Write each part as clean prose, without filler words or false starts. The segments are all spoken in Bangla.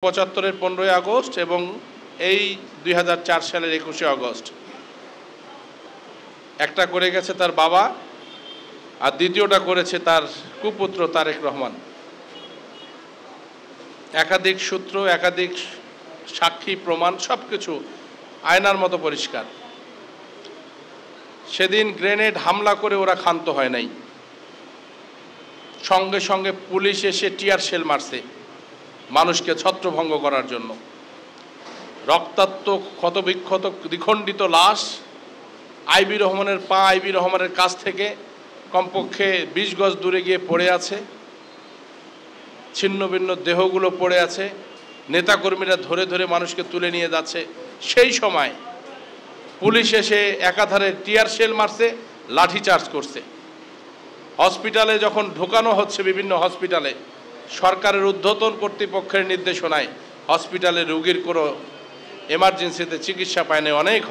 ৭৫-এর ১৫ই আগস্ট এবং এই ২০০৪ সালের ২১শে আগস্ট একটা করে গেছে তার বাবা, আর দ্বিতীয়টা করেছে তার কুপুত্র তারেক রহমান। একাধিক সূত্র, একাধিক সাক্ষী, প্রমাণ সবকিছু আয়নার মতো পরিষ্কার। সেদিন গ্রেনেড হামলা করে ওরা ক্ষান্ত হয় নাই, সঙ্গে সঙ্গে পুলিশ এসে টিয়ার শেল মারছে মানুষকে ছত্রভঙ্গ করার জন্য। রক্তাক্ত ক্ষতবিক্ষত দ্বিখণ্ডিত লাশ আইবি রহমানের পা আইবি রহমানের কাছ থেকে কমপক্ষে ২০ গজ দূরে গিয়ে পড়ে আছে, ছিন্ন ভিন্ন দেহগুলো পড়ে আছে, নেতাকর্মীরা ধরে ধরে মানুষকে তুলে নিয়ে যাচ্ছে। সেই সময় পুলিশ এসে একাধারে টিয়ার শেল মারছে, লাঠিচার্জ করছে। হসপিটালে যখন ঢোকানো হচ্ছে, বিভিন্ন হসপিটালে সরকারের ঊর্ধ্বতন কর্তৃপক্ষের নির্দেশনায় হসপিটালে রোগীর কোনো এমার্জেন্সিতে চিকিৎসা পায় নাই। অনেক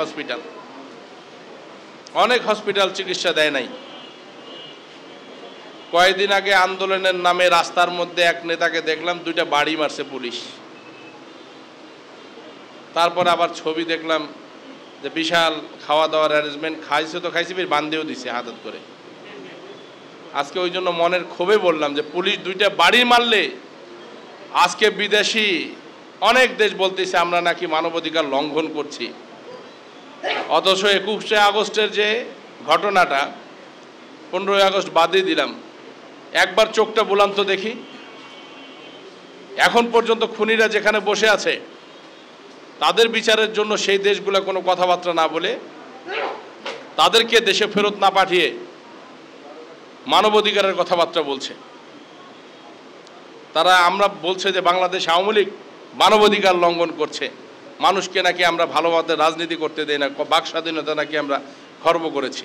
হসপিটাল চিকিৎসা দেয় নাই। কয়েকদিন আগে আন্দোলনের নামে রাস্তার মধ্যে এক নেতাকে দেখলাম 2টা বাড়ি মারছে পুলিশ। তারপর আবার ছবি দেখলাম যে বিশাল খাওয়া দাওয়ার অ্যারেঞ্জমেন্ট, খাইছে তো খাইছে, ফির বান্দেও দিছে হাতত করে। আজকে ওই জন্য মনের ক্ষোভে বললাম যে পুলিশ 2টা বাড়ি মারলে আজকে বিদেশি অনেক দেশ বলতেছে আমরা নাকি মানবাধিকার লঙ্ঘন করছি। অথচ 21শে আগস্টের যে ঘটনাটা, 15ই আগস্ট বাদই দিলাম, একবার চোখটা বুলান তো দেখি। এখন পর্যন্ত খুনিরা যেখানে বসে আছে তাদের বিচারের জন্য সেই দেশগুলো কোনো কথাবার্তা না বলে, তাদেরকে দেশে ফেরত না পাঠিয়ে মানবাধিকারের কথাবার্তা বলছে। তারা আমরা বলছে যে বাংলাদেশ আওয়ামী লীগ মানবাধিকার লঙ্ঘন করছে, মানুষকে নাকি আমরা ভালোভাবে রাজনীতি করতে দেই না, বাক স্বাধীনতা নাকি আমরা খর্ব করেছি।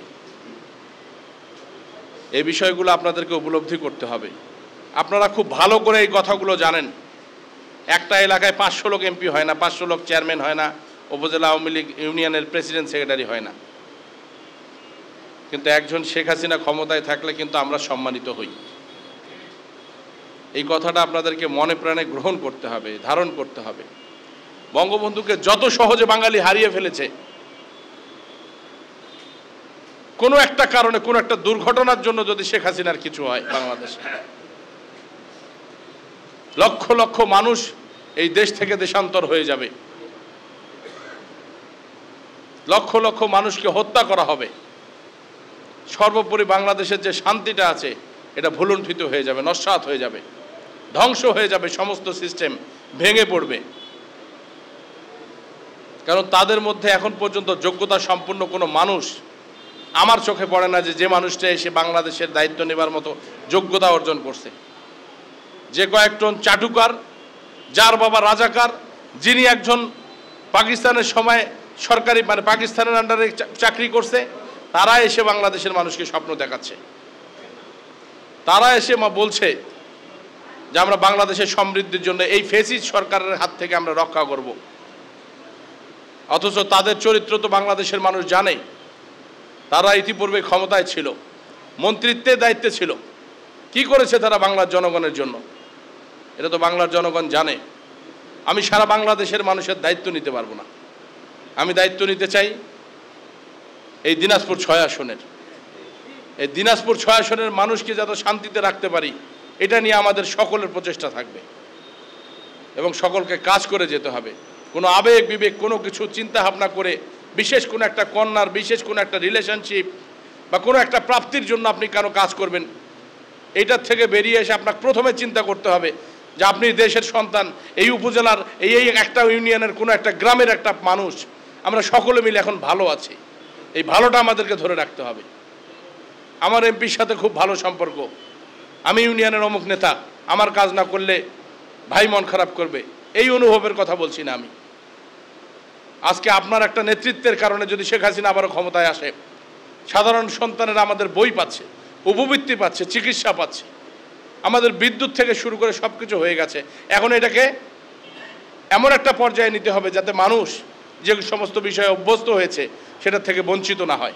এই বিষয়গুলো আপনাদেরকে উপলব্ধি করতে হবে। আপনারা খুব ভালো করে এই কথাগুলো জানেন। একটা এলাকায় 500 লোক এমপি হয় না, 500 লোক চেয়ারম্যান হয় না, উপজেলা আওয়ামী লীগ ইউনিয়নের প্রেসিডেন্ট সেক্রেটারি হয় না। কিন্তু একজন শেখ হাসিনা ক্ষমতায় থাকলে কিন্তু আমরা সম্মানিত হই। এই কথাটা আপনাদেরকে মনে প্রাণে গ্রহণ করতে হবে, ধারণ করতে হবে। বঙ্গবন্ধুকে যত সহজে বাঙালি হারিয়ে ফেলেছে, কোনো একটা কারণে, কোনো একটা দুর্ঘটনার জন্য যদি শেখ হাসিনার কিছু হয় বাংলাদেশে, লক্ষ লক্ষ মানুষ এই দেশ থেকে দেশান্তর হয়ে যাবে, লক্ষ লক্ষ মানুষকে হত্যা করা হবে। সর্বোপরি বাংলাদেশের যে শান্তিটা আছে এটা ভুলুণ্ঠিত হয়ে যাবে, নস্যাৎ হয়ে যাবে, ধ্বংস হয়ে যাবে, সমস্ত সিস্টেম ভেঙে পড়বে। কারণ তাদের মধ্যে এখন পর্যন্ত যোগ্যতা সম্পন্ন কোনো মানুষ আমার চোখে পড়ে না যে মানুষটা এসে বাংলাদেশের দায়িত্ব নেবার মতো যোগ্যতা অর্জন করছে। যে কয়েকজন চাটুকার, যার বাবা রাজাকার, যিনি একজন পাকিস্তানের সময় সরকারি পাকিস্তানের আন্ডারে চাকরি করছে, তারা এসে বাংলাদেশের মানুষকে স্বপ্ন দেখাচ্ছে। তারা এসে বলছে যে আমরা বাংলাদেশের সমৃদ্ধির জন্য এই ফ্যাসিস্ট সরকারের হাত থেকে আমরা রক্ষা করব। অথচ তাদের চরিত্র তো বাংলাদেশের মানুষ জানে। তারা ইতিপূর্বে ক্ষমতায় ছিল, মন্ত্রিত্বের দায়িত্বে ছিল, কি করেছে তারা বাংলার জনগণের জন্য, এটা তো বাংলার জনগণ জানে। আমি সারা বাংলাদেশের মানুষের দায়িত্ব নিতে পারবো না। আমি দায়িত্ব নিতে চাই এই দিনাজপুর 6 আসনের। এই দিনাজপুর 6 আসনের মানুষকে যাতে শান্তিতে রাখতে পারি, এটা নিয়ে আমাদের সকলের প্রচেষ্টা থাকবে এবং সকলকে কাজ করে যেতে হবে। কোনো আবেগ বিবেক কোনো কিছু চিন্তা ভাবনা করে বিশেষ কোনো একটা কন্যার, বিশেষ কোনো একটা রিলেশনশিপ বা কোনো একটা প্রাপ্তির জন্য আপনি কেন কাজ করবেন, এইটার থেকে বেরিয়ে এসে আপনাকে প্রথমে চিন্তা করতে হবে যে আপনি দেশের সন্তান, এই উপজেলার এই একটা ইউনিয়নের কোনো একটা গ্রামের একটা মানুষ, আমরা সকলে মিলে এখন ভালো আছি। এই ভালোটা আমাদেরকে ধরে রাখতে হবে। আমার এমপির সাথে খুব ভালো সম্পর্ক, আমি ইউনিয়নের অমুক নেতা, আমার কাজ না করলে ভাই মন খারাপ করবে, এই অনুভবের কথা বলছি না আমি। আজকে আপনার একটা নেতৃত্বের কারণে যদি শেখ হাসিনা আবারও ক্ষমতায় আসে, সাধারণ সন্তানেরা আমাদের বই পাচ্ছে, উপবৃত্তি পাচ্ছে, চিকিৎসা পাচ্ছে, আমাদের বিদ্যুৎ থেকে শুরু করে সব কিছু হয়ে গেছে। এখন এটাকে এমন একটা পর্যায়ে নিতে হবে যাতে মানুষ যে সমস্ত বিষয়ে অভ্যস্ত হয়েছে সেটার থেকে বঞ্চিত না হয়।